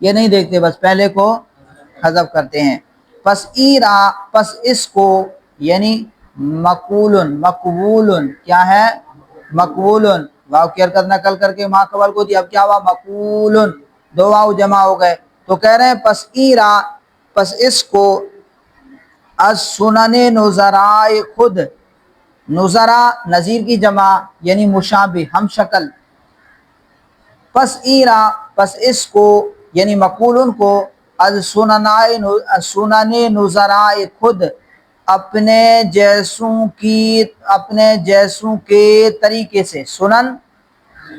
یہ نہیں دیکھتے، بس پہلے کو حذف کرتے ہیں. پس ایرا، پس اس کو، یعنی مقبولن، مقبولن کیا ہے؟ مقبولن. واو کی حرکت نقل کر کے ما قبل کو دی، اب کیا ہوا؟ مقبولن، دو واو جمع ہو گئے. تو کہہ رہے ہیں پس ایرا، پس اس کو، از سنن نظرائے خود، نظرا نظیر کی جمع یعنی مشابہ، ہم شکل. پس ایرا، پس اس کو یعنی مقبولن کو، از سنن نظرائے خود، اپنے جیسوں کی، اپنے جیسوں کے طریقے سے. سنن،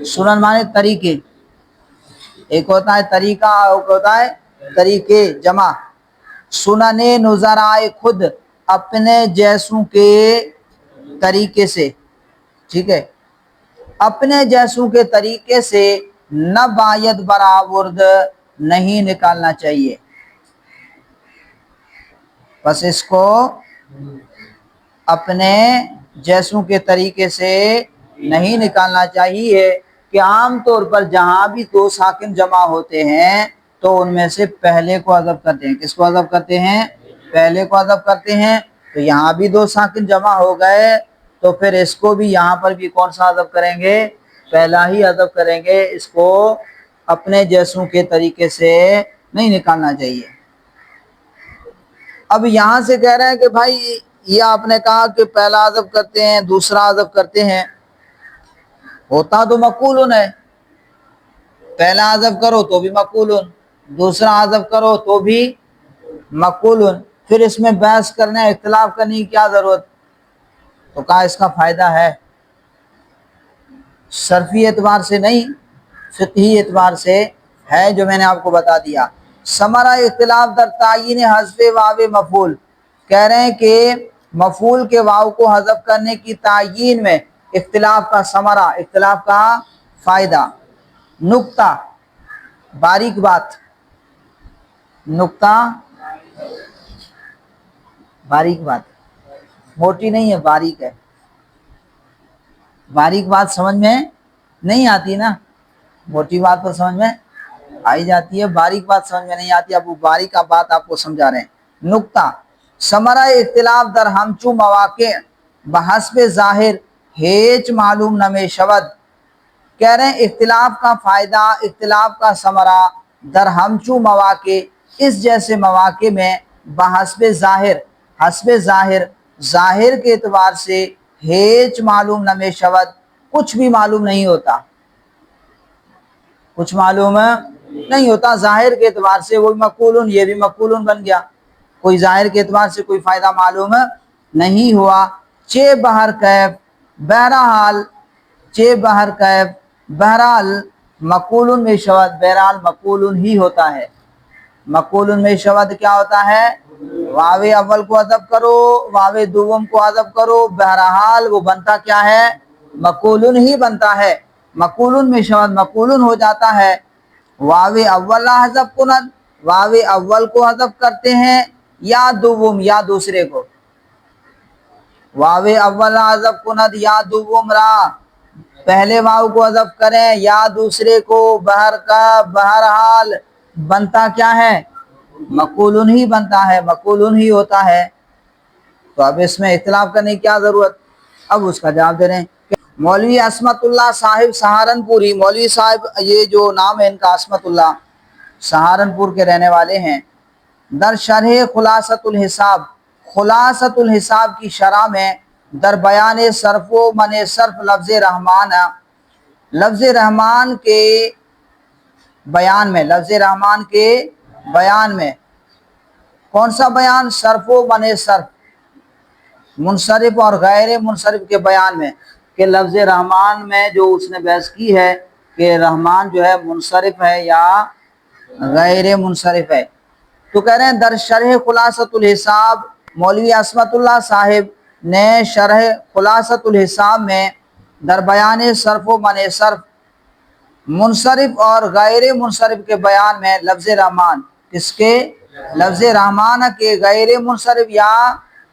سنن مانے طریقے، ایک ہوتا ہے طریقہ، ایک ہوتا ہے طریقے جمع. سنن نظرائے خود، اپنے جیسوں کے طریقے سے. ٹھیک ہے، اپنے جیسوں کے طریقے سے نہ باید برآورد، نہیں نکالنا چاہیے. بس اس کو اپنے جیسوں کے طریقے سے نہیں نکالنا چاہیے کہ عام طور پر جہاں بھی دو ساکن جمع ہوتے ہیں تو ان میں سے پہلے کو حذف کرتے ہیں. کس کو حذف کرتے ہیں؟ پہلے کو حذف کرتے ہیں. تو یہاں بھی دو ساکن جمع ہو گئے تو پھر اس کو بھی یہاں پر بھی کون سا حذف کریں گے؟ پہلا ہی حذف کریں گے. اس کو اپنے جیسوں کے طریقے سے نہیں نکالنا چاہیے. اب یہاں سے کہہ رہے ہیں کہ بھائی یہ آپ نے کہا کہ پہلا حذف کرتے ہیں دوسرا حذف کرتے ہیں، ہوتا تو مقبولن ہے. پہلا حذف کرو تو بھی مقبولن، دوسرا حذف کرو تو بھی مقبولن. پھر اس میں بحث کرنے، اختلاف کرنے کی کیا ضرورت؟ تو کہا اس کا فائدہ ہے صرفی اعتبار سے نہیں، فقہی اعتبار سے ہے، جو میں نے آپ کو بتا دیا. ثمرہ اختلاف در تعیین حذف واو مفعول، کہہ رہے ہیں کہ مفعول کے واو کو حذف کرنے کی تعیین میں اختلاف کا ثمرہ، اختلاف کا فائدہ. نقطہ، باریک بات، نقطہ باریک بات، موٹی نہیں ہے، باریک ہے. باریک بات سمجھ میں نہیں آتی نا، موٹی بات تو سمجھ میں آئی جاتی ہے، باریک بات سمجھ میں نہیں آتی. اب وہ باریک بات آپ کو سمجھا رہے ہیں. نقطہ، ثمرہ اختلاف در ہمچو مواقع بحسب ظاہر ہیچ معلوم نمے شود. کہہ رہے ہیں اختلاف کا فائدہ، اختلاف کا ثمرہ در ہمچو مواقع، اس جیسے مواقع میں، بحسب ظاہر، حسب ظاہر، ظاہر کے اعتبار سے، ہیچ معلوم نمے شود، کچھ بھی معلوم نہیں ہوتا، کچھ معلوم نہیں ہوتا. ظاہر کے اعتبار سے وہ مقبولن، یہ بھی مقبولن بن گیا، کوئی ظاہر کے اعتبار سے کوئی فائدہ معلوم نہیں ہوا. چے بہر کیف، بہرحال، چے بہر کیف، بہرحال، مقبولن میں شود، بہرحال مقبولن ہی ہوتا ہے. مقبولن میں شود کیا ہوتا ہے؟ واو اول کو حذف کرو، واو دوم کو حذف کرو، بہرحال وہ بنتا کیا ہے؟ مقبولن ہی بنتا ہے. مقبولن میں شود مقبولن ہو جاتا ہے. واو اول حذف کند، واو اول کو حذف کرتے ہیں، یا دوم، یا دوسرے کو. واو اول حذف کند یا دوم را، پہلے واو کو حذف کریں یا دوسرے کو. بہر کا، بہرحال بنتا کیا ہے؟ مقبولن ہی بنتا ہے، مقبولن ہی ہوتا ہے. تو اب اس میں اختلاف کرنے کی کیا ضرورت؟ اب اس کا جواب دے رہے ہیں. مولوی عصمت اللہ صاحب سہارنپوری، مولوی صاحب یہ جو نام ہے ان کا عصمت اللہ، سہارنپور کے رہنے والے ہیں. در شرح خلاصۃ الحساب، خلاصۃ الحساب کی شرح میں، در بیان صرف و من صرف لفظ رحمان، لفظ رحمان کے بیان میں، لفظ رحمان کے بیان میں. کون سا بیان؟ صرف و من صرف، منصرف اور غیر منصرف کے بیان میں، کہ لفظ رحمان میں جو اس نے بحث کی ہے کہ رحمان جو ہے منصرف ہے یا غیر منصرف ہے. تو کہہ رہے ہیں در شرح خلاصۃ الحساب، مولوی عصمت اللہ صاحب نے شرح خلاصۃ الحساب میں در بیان صرف و من صرف، منصرف اور غیر منصرف کے بیان میں، لفظ رحمان، کس کے؟ لفظ رحمان کے غیر منصرف یا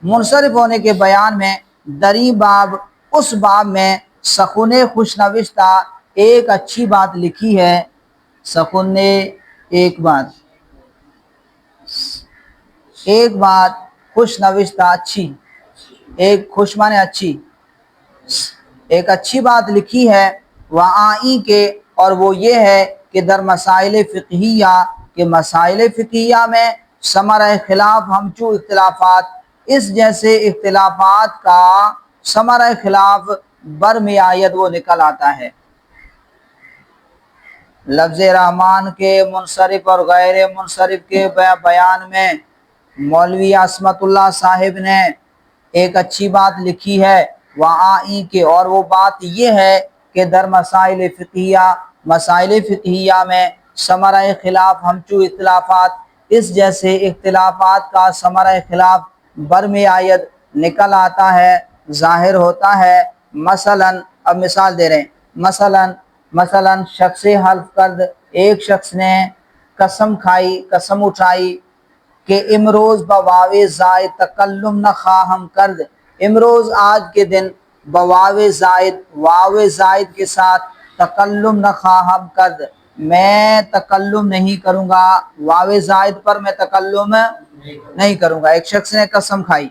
منصرف ہونے کے بیان میں، دری باب، اس باب میں، سخن خوش نوشتہ، ایک اچھی بات لکھی ہے. سخن نے ایک بات، ایک بات خوش نوشتہ اچھی، ایک خوش مانے اچھی، ایک اچھی بات لکھی ہے وآئی کے، اور وہ یہ ہے کہ در مسائل فقہیہ، کہ مسائل فقہیہ میں ثمرہ خلاف ہمچو اختلافات، اس جیسے اختلافات کا ثمرہ خلاف برمی آیت وہ نکل آتا ہے۔ لفظ رحمان کے منصرف اور غیر منصرف کے بیان میں مولوی عصمت اللہ صاحب نے ایک اچھی بات لکھی ہے وآئی کے، اور وہ بات یہ ہے کہ در مسائل فقہیہ، مسائل فقہیہ میں ثمرہ خلاف ہمچو اختلافات، اس جیسے اختلافات کا ثمرہ خلاف برمی آیت نکل آتا ہے، ظاہر ہوتا ہے۔ مثلاً، اب مثال دے رہے ہیں، مثلاً شخص حلف کرد، ایک شخص نے قسم کھائی، قسم اٹھائی کہ امروز بواو زائد تکلم نہ خواہم کرد، امروز آج کے دن بواو زائد، واو زائد کے ساتھ تکلم نہ خواہم کرد، میں تکلم نہیں کروں گا، واو زائد پر میں تکلم نہیں کروں گا۔ ایک شخص نے قسم کھائی،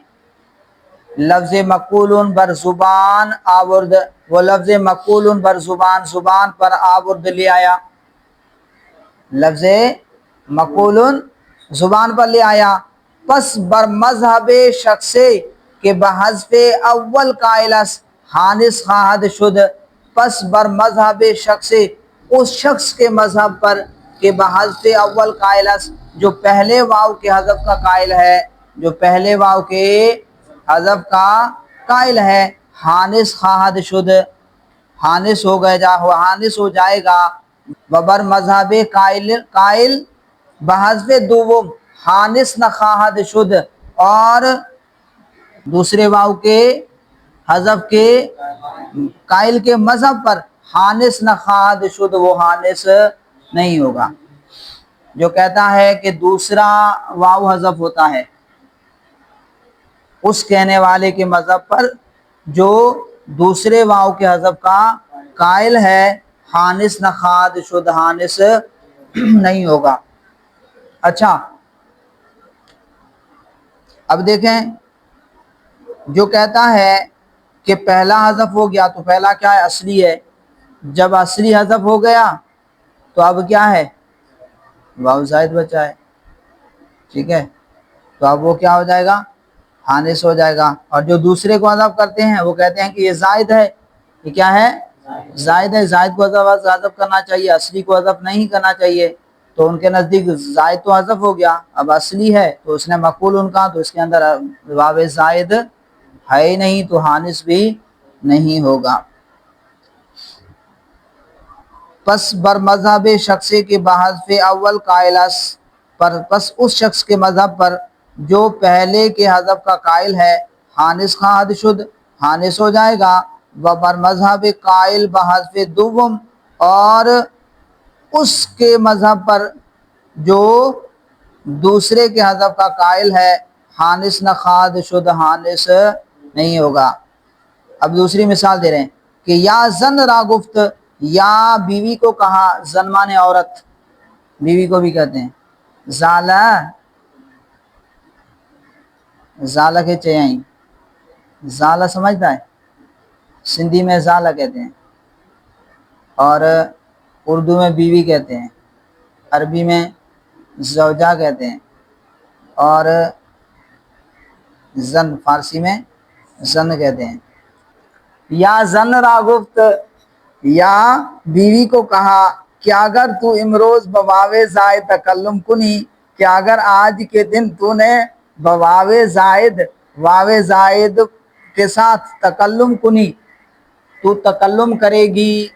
لفظ مقولن بر زبان آورد، وہ لفظ مقولن بر زبان، زبان پر آورد لے آیا، لفظ مقولن زبان پر لے آیا، پس بر مذہب شخص کے بحذف اول قائلس حانس خواہد شد، پس بر مذہب شخص، اس شخص کے مذہب پر کہ بحذف اول قائلس، جو پہلے واو کے حذف کا قائل ہے، جو پہلے واو کے حذف کا قائل ہے، حانس خواہد شد، حانس ہو گئے حانس ہو جائے گا، ببر مذہب قائل بحذف دوم حانس نہ خواہد شد، اور دوسرے واو کے حذف کے قائل کے مذہب پر حانس نہ خواہد شد، وہ حانس نہیں ہوگا۔ جو کہتا ہے کہ دوسرا واو حذف ہوتا ہے، اس کہنے والے کے مذہب پر جو دوسرے واو کے حذف کا قائل ہے، حانس نہ خواہد شد، حانس نہیں ہوگا۔ اچھا، اب دیکھیں، جو کہتا ہے کہ پہلا حذف ہو گیا، تو پہلا کیا ہے؟ اصلی ہے، جب اصلی حذف ہو گیا تو اب کیا ہے؟ واو زائد بچا ہے، ٹھیک ہے، تو اب وہ کیا ہو جائے گا؟ حانس ہو جائے گا۔ اور جو دوسرے کو حذف کرتے ہیں وہ کہتے ہیں کہ یہ زائد ہے، یہ کیا ہے؟ زائد ہے، زائد کو حذف کرنا چاہیے، اصلی کو حذف نہیں کرنا چاہیے، تو ان کے نزدیک زائد تو حذف ہو گیا، اب اصلی ہے تو اس نے مقول ان کا، تو اس کے اندر واو زائد ہے ہی نہیں، تو حانس بھی نہیں ہوگا۔ پس بر مذہب شخص کے بحذف اول قائلس پر، پس اس شخص کے مذہب پر جو پہلے کے حذف کا قائل ہے، حانس خواہد شد، حانس ہو جائے گا، و بر مذہب قائل بحذف دوم، اور اس کے مذہب پر جو دوسرے کے حذف کا قائل ہے، حانس نہ خواہد شد، حانس نہیں ہوگا۔ اب دوسری مثال دے رہے ہیں کہ یا زن را گفت، یا بیوی کو کہا، زن مانے عورت، بیوی کو بھی کہتے ہیں، زالہ، زالہ کے چیئیں، زالہ سمجھتا ہے، سندھی میں زالہ کہتے ہیں، اور اردو میں بیوی کہتے ہیں، عربی میں زوجہ کہتے ہیں، اور زن فارسی میں زن کہتے ہیں۔ یا زن را گفت، یا بیوی کو کہا کہ اگر تو امروز بواو زائد تکلم کنی، کہ اگر آج کے دن تو نے بواو زائد، واو زائد کے ساتھ تکلم کنی، تو تکلم کرے گی،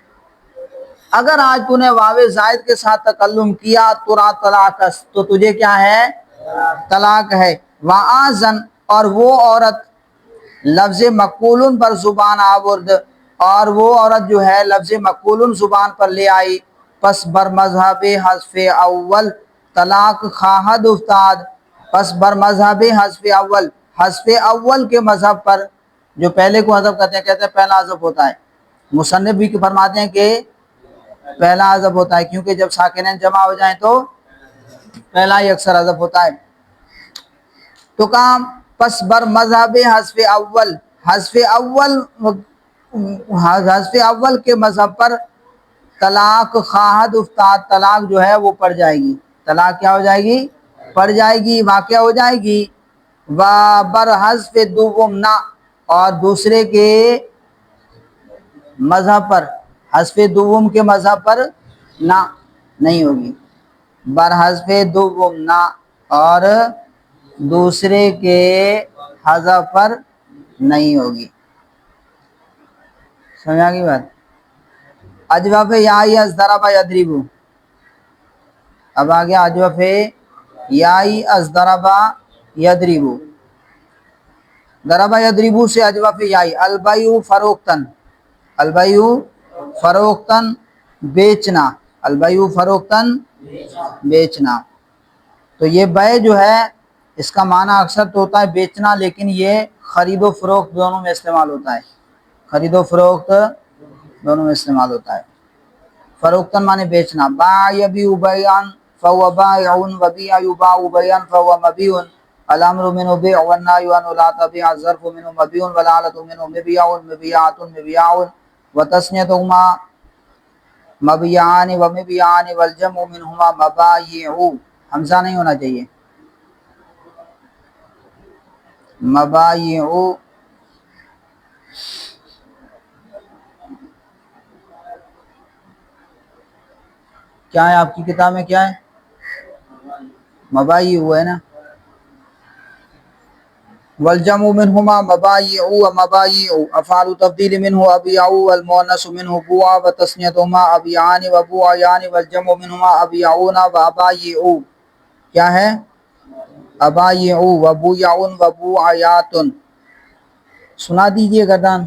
اگر آج تو نے واو زائد کے ساتھ تکلم کیا تو را طلاق، تو تجھے کیا ہے؟ طلاق ہے۔ وآذن، اور وہ عورت لفظ مقولن پر زبان آورد، اور وہ عورت جو ہے لفظ مقولن زبان پر لے آئی، پس بر مذہب حذف اول طلاق خواہد افتاد، پس بر مذہب حذف اول، حذف اول کے مذہب پر، جو پہلے کو حذف کرتے ہیں، کہتے ہیں پہلا حذف ہوتا ہے، مصنف بھی فرماتے ہیں کہ پہلا حذف ہوتا ہے، کیونکہ جب ساکنین جمع ہو جائیں تو پہلا ہی اکثر حذف ہوتا ہے. تو کام پس بر مذہب حذف اول کے مذہب پر طلاق خواہد افتاد، طلاق جو ہے وہ پڑ جائے گی. طلاق کیا ہو جائے گی؟ پڑ جائے گی، واقع ہو جائے گی. و بر حذف دوم نہ، اور دوسرے کے مذہب پر، حذف دوم کے مذہب پر نہ نہیں ہوگی. بر حذف دوم نہ، اور دوسرے کے حذف پر نہیں ہوگی. سمجھا گی بات؟ اجوف یائی از ضرب یضرب، اب آگیا اجوف یائی از ضرب یضرب. ضرب یضرب سے اجوف یائی. البیع فروختن، البیع فروختن بیچنا، البیع فروختن بیچنا. تو یہ بے جو ہے اس کا معنی اکثر تو ہوتا ہے بیچنا، لیکن یہ خرید و فروخت دونوں میں استعمال ہوتا ہے. خرید و فروخت دونوں میں استعمال ہوتا ہے. فروختن معنی بیچنا. باع یبیع بیعا فهو بائع وبیع یباع بیعا فهو مبیع. الامر منه بیع والنهی عنه لا تبیع. الظرف منه مبیع والحالة منه مبیع مبیعات مبیع وتثنیتهما مبیعان ومبیعان والجمع منهما مبایع. حمزہ نہیں ہونا چاہیے، مبایع. کیا ہے آپ کی کتاب میں؟ کیا ہے؟ مبایع ہے نا. والجمع منهما مبایع ومبایع. افعال تفضیل منه ابیع والمؤنث منه بوع وتثنیتهما ابیعان وبوعیان والجمع منهما ابیعون وابایع. کیا ہے؟ ابایع وبویع وبوعیات. سنا دیجئے گردان،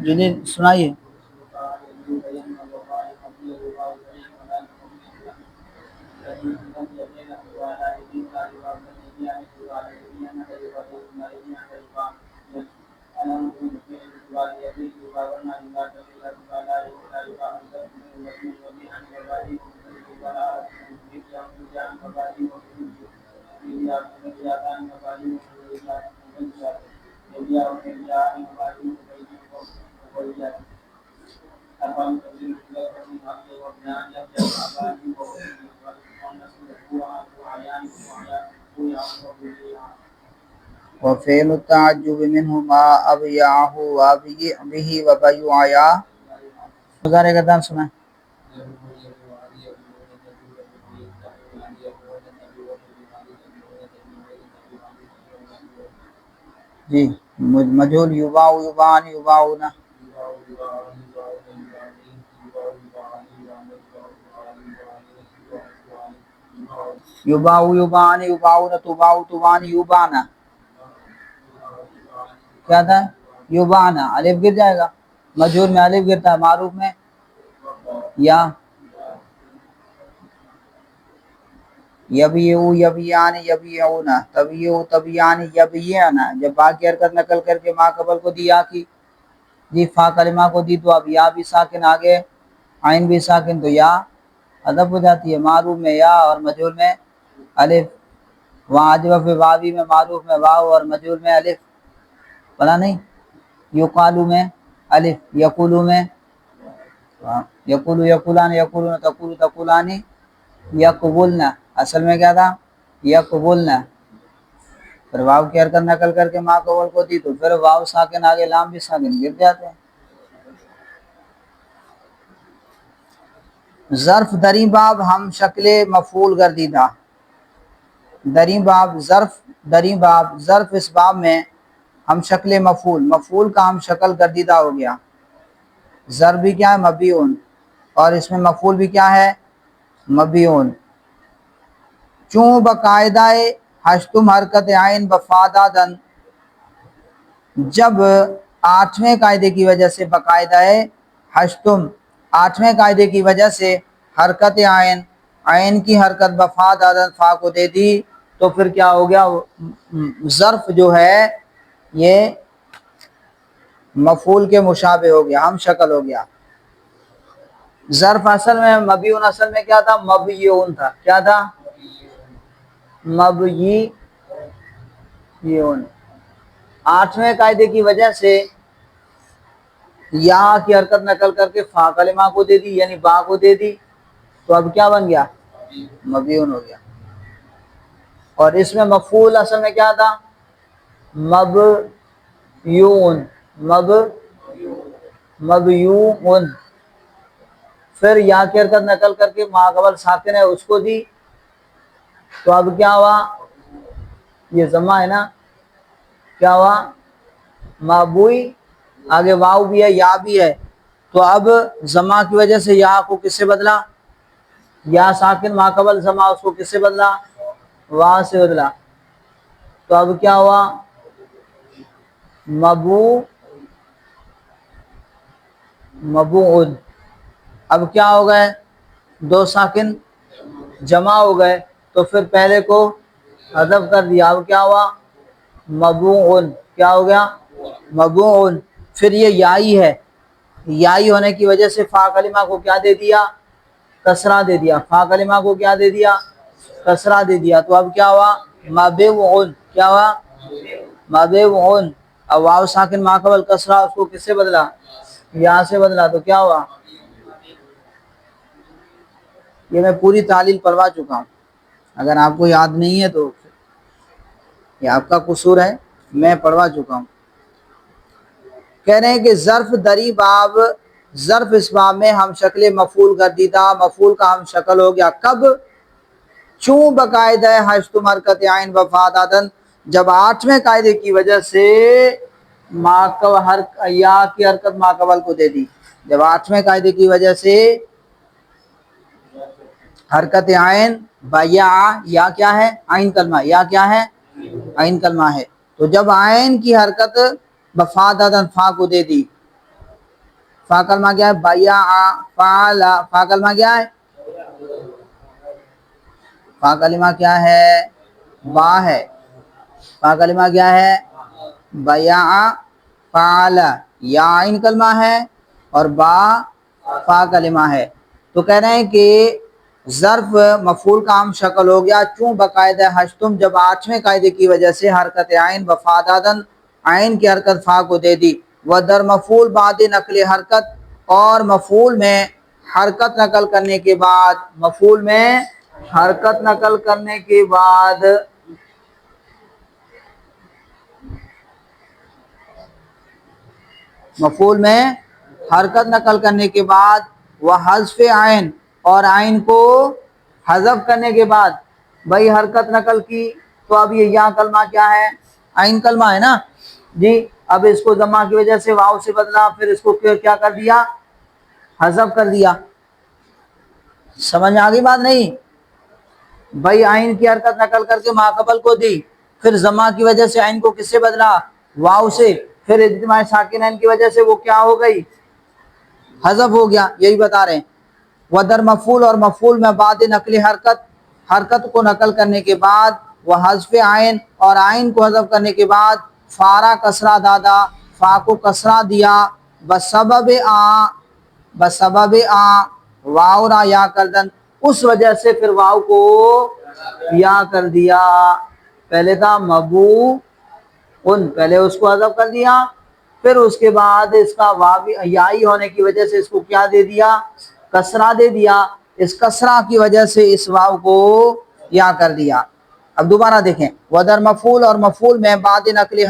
جنہیں سنائیے. وفعل التعجب منه ما ابیعه وابیع به وبیعیا. گزارے گردان سنائیں. جی مجہول یباع یباعن یباعون. یباع یباعن یباعون تباع تباعن یباعن. کیا تھا؟ یباعن. الف گر جائے گا، مجہول میں الف گرتا ہے، معروف میں یا. یبیع یبیعان یبیعون تبیع تبیعان یبیعن. جب با کی حرکت نقل کر کے ما قبل کو دی یا کی، جی فا کلمہ کو دی تو اب یا بھی ساکن آگے، عین بھی ساکن، تو یا حذف ہو جاتی ہے. معروف میں یا اور مجہول میں الف. وہاں اجوف واوی میں معروف میں واو اور مجہول میں الف. پتہ نہیں. یقالو میں الف، یقولو میں یقولو یقولان یقولون تقولو تقولانی یقبلنا. اصل میں کیا تھا؟ یقبلنا. پھر واو کی حرکت نقل کر کے ما قبل کو دی تو پھر واو ساکن آگے لام بھی ساکن گر جاتے ہیں. ظرف دریں باب ہم شکل مفعول گردیدہ. دریں باب ظرف، دریں باب ظرف اس باب میں ہم شکل مفعول، مفعول کا ہم شکل گردیدہ ہو گیا. ظرف بھی کیا ہے؟ مبیعون. اور اس میں مفعول بھی کیا ہے؟ مبیعون. چوں باقاعدہ ہشتم حرکت عین بفادادن، جب آٹھویں قاعدے کی وجہ سے باقاعدہ ہشتم، آٹھویں قاعدے کی وجہ سے حرکت عین، عین کی حرکت بفادادن فا کو دے دی، تو پھر کیا ہو گیا؟ ظرف جو ہے یہ مفعول کے مشابہ ہو گیا، ہم شکل ہو گیا. ظرف اصل میں مبیون اصل میں کیا تھا؟ مبیون تھا. کیا تھا؟ مبیون. 8ویں قاعدے کی وجہ سے یا کی حرکت نقل کر کے فا کلمہ کو دے دی یعنی با کو دے دی تو اب کیا بن گیا؟ مبیون ہو گیا. اور اس میں مفعول اصل میں کیا تھا؟ مبیون. مبیون. پھر یا کی حرکت نقل کر کے ما قبل ساکن ہے اس کو دی تو اب کیا ہوا؟ یہ ضمہ ہے نا. کیا ہوا؟ مابوئی. آگے واو بھی ہے یا بھی ہے تو اب ضمہ کی وجہ سے یا کو کس سے بدلا؟ یا ساکن ما قبل ضمہ اس کو کس سے بدلا؟ وا سے بدلا. تو اب کیا ہوا؟ مبوعن. اب کیا ہو گئے؟ دو ساکن جمع ہو گئے تو پھر پہلے کو حذف کر دیا. اب کیا ہوا؟ مبوعن. کیا ہو گیا؟ مبوعن. پھر یہ یائی ہے. یائی ہونے کی وجہ سے فا کلمہ کو کیا دے دیا؟ کسرہ دے دیا. فا کلمہ کو کیا دے دیا؟ کسرہ دے دیا. تو اب کیا ہوا؟ مبوعن. کیا ہوا؟ مبوعن. اب واو ساکن ما قبل کسرہ اس کو کس سے بدلا؟ یا سے بدلا. تو کیا ہوا؟ یہ میں پوری تعلیل پڑھوا چکا ہوں. اگر آپ کو یاد نہیں ہے تو یہ آپ کا قصور ہے. میں پڑھوا چکا ہوں. کہہ رہے ہیں کہ ظرف دری باب ظرف اس باب میں ہم شکل مفعول گردیدہ. مفعول کا ہم شکل ہو گیا کب؟ چون باقاعدہ حشت حرکت عین وفاد عدن. جب 8ویں قاعدے کی وجہ سے یا کی حرکت ما قبل کو دے دی. جب 8ویں قاعدے کی وجہ سے حرکت عین بیا یا کیا ہے؟ عین کلمہ. یا کیا ہے؟ عین کلمہ ہے. تو جب عین کی حرکت بفاد عدن فا کو دے دی. فا کلمہ کیا ہے؟ بیا فعلا. فا کلمہ کیا ہے؟ فا کلمہ کیا ہے؟ با ہے. فا کلمہ کیا ہے؟ بیا فعلا. یا عین کلمہ ہے اور با فا کلمہ ہے. تو کہہ رہے ہیں کہ ظرف مفعول کا ہم شکل ہو گیا چون باقاعدہ حشتم جب 8ویں قاعدے کی وجہ سے حرکت عین وفادادن عین کی حرکت فا کو دے دی. و در مفعول بعد نقل حرکت اور مفعول میں حرکت نقل کرنے کے بعد مفعول میں حرکت نقل کرنے کے بعد مفعول میں حرکت نقل کرنے کے بعد وہ حذف عین اور عین کو حذف کرنے کے بعد بھائی حرکت نقل کی تو اب یہ یا کلمہ کیا ہے؟ عین کلمہ ہے نا جی. اب اس کو ضمہ کی وجہ سے واو سے بدلا پھر اس کو کیا کر دیا؟ حذف کر دیا. سمجھ میں آگئی بات نہیں؟ بھائی عین کی حرکت نقل کر کے ما قبل کو دی پھر ضمہ کی وجہ سے عین کو کس سے بدلا؟ واو سے. پھر اجتماع ساکنین کی وجہ سے وہ کیا ہو گئی؟ حذف ہو گیا. یہی بتا رہے ہیں. ودر مفعول اور مفعول میں بعد نقل حرکت کو نقل کرنے کے بعد وہ حذف عین اور عین کو حذف کرنے کے بعد فارا کسرہ دادا فا کو کسرہ دیا بسبب واو را یا کردن اس وجہ سے پھر واو کو یا کر دیا. پہلے تھا مبو ان پہلے اس کو حذف کر دیا پھر اس کے بعد اس کا واو یائی ہونے کی وجہ سے اس کو کیا دے دیا؟ کسرہ دے دیا. اس کسرہ کی وجہ سے اس واو کو یا کر دیا. اب دوبارہ دیکھیں ودر مفعول اور مفعول میں بعد نقل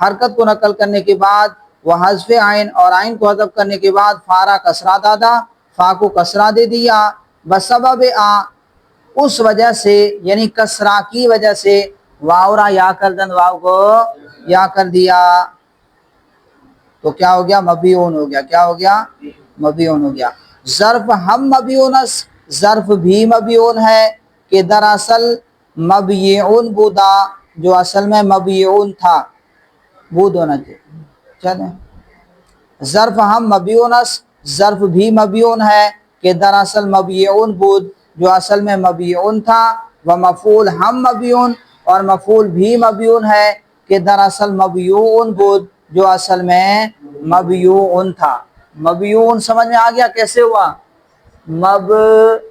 حرکت کو نقل کرنے کے بعد وہ حذف عین اور عین کو حذف کرنے کے بعد فارا کسرہ دادا فا کو کسرہ دے دیا بسبب اس وجہ سے یعنی کسرہ کی وجہ سے واو را یا کردن واو کو یا کر دیا. تو کیا ہو گیا؟ مبیون ہو گیا. کیا ہو گیا؟ مبیون ہو گیا. ظرف ہم مبیونس ظرف بھی مبیون ہے کہ دراصل مبیعون بودا جو اصل میں مبیعون تھا بود ہونا چاہیے. چلیں ظرف ہم مبیونس ظرف بھی مبیون ہے کہ دراصل مبیعون بود جو اصل میں مبیعون تھا. و مفعول ہم مبیون اور مفعول بھی مبیون ہے کہ دراصل مبیعون بود جو اصل میں مبیعون تھا. مبیعون سمجھ میں آ گیا کیسے ہوا؟ مبیون.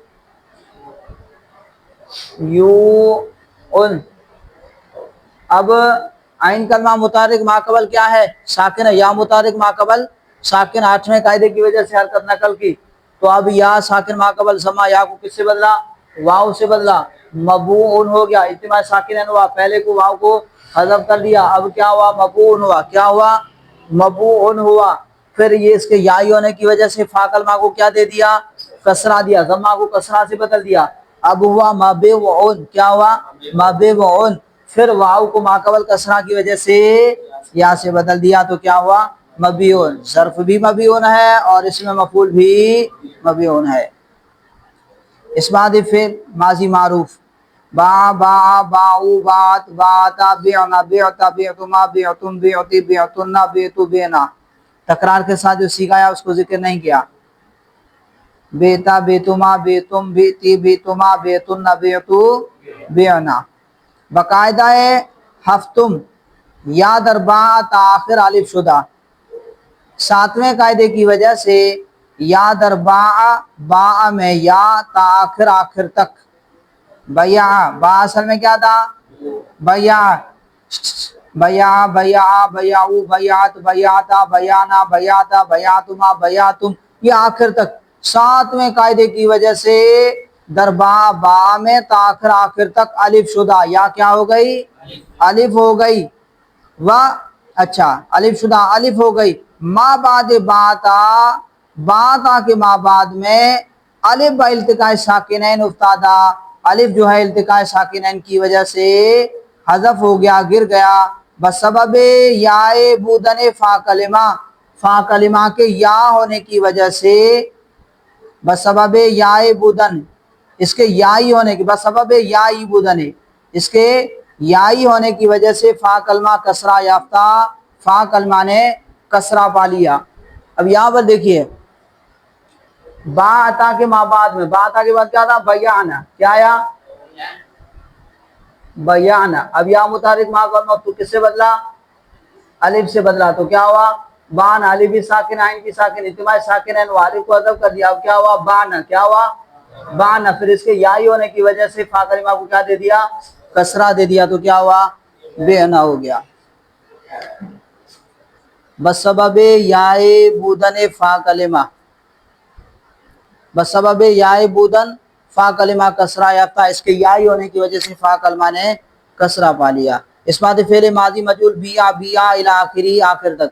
اب عین کلمہ متحرک ماقبل کیا ہے؟ ساکن ہے. یا متحرک ماقبل ساکن. 8ویں قاعدے کی وجہ سے حرکت نقل کی. تو اب یا ساکن ماقبل سما، یا کو کس سے بدلا؟ واو سے بدلا. مبعون ہو گیا، اجتماع ساکن ہوا، پہلے کو واو کو حذف کر دیا. اب کیا ہوا؟ مبعون ہوا. کیا ہوا؟ مبعون ہوا. پھر یہ اس کے یائی ہونے کی وجہ سے فا کلمہ کو کیا دے دیا؟ کسرہ دیا. ضمہ کو کسرہ سے بدل دیا. اب ہوا مبعون. کیا ہوا؟ مبعون. پھر واو کو ماقبل کسرہ کی وجہ سے یا سے بدل دیا تو کیا ہوا؟ مبیون. ظرف بھی مبیون ہے اور اس میں مفعول بھی مبیون ہے. اس بعد فعل ماضی معروف با با باؤ بات باتا بعنا بعتا بعتما بعتم بعتی بعتنا بعتو بعنا. تکرار کے ساتھ جو سیکھایا اس کو ذکر نہیں کیا. بیتا بیتما بیتم بیتی بیتما بیتنا بیتو بعنا. باقاعدہ ہفتم یا در با تاخر الف شدہ. 7ویں قاعدے کی وجہ سے یا در با میں یا تاخر آخر تک. بیا با اصل میں کیا تھا؟ بیا. بیا بیا بیاؤ بیات بیاتا بیانا بیاتا بیاتما بیاتم، یہ آخر تک. 7ویں قاعدے کی وجہ سے در با میں تاخر آخر تک الف شدہ. یا کیا ہو گئی؟ الف ہو گئی. اچھا الف شدہ الف ہو گئی. ما بعد باتا باتا کے ما بعد میں الف با التقاء ساکنین افتادہ. الف جو ہے التقاء ساکنین کی وجہ سے حذف ہو گیا، گر گیا. بسبب یائے بودن فا کلمہ، فا کلمہ کے یا ہونے کی وجہ سے. بسبب یائے بودن، اس کے یائی ہونے کی، بسبب یائی بودن، اس کے یائی ہونے کی وجہ سے فا کلمہ کسرہ یافتہ. فا کلمہ نے کسرہ پا لیا. اب یہاں پر دیکھیے با عطا کے ماں بعد میں، با عطا کے بعد کیا تھا؟ بیانا. کیا آیا؟ بیانا. اب یا متحرک ماقبل تو کس سے بدلا؟ الف سے بدلا. تو کیا ہوا؟ بان. الف بھی ساکن عین بھی ساکن، اجتماع ساکن ہے، الف کو حذف کر دیا. اب کیا ہوا؟ بانا. کیا ہوا؟ بانا. پھر اس کے یائی ہونے کی وجہ سے فا کلمہ کو کیا دے دیا؟ کسرہ دے دیا. تو کیا ہوا؟ بینا ہو گیا. بسبب یائے بودن فا کلمہ، بسبب یائے بودن فا کلمہ کسرہ یافتہ. اس کے یائی ہونے کی وجہ سے فا کلمہ نے کسرہ پا لیا. اس بات فعل ماضی مجہول بیا بیا الی آخری، آخر تک.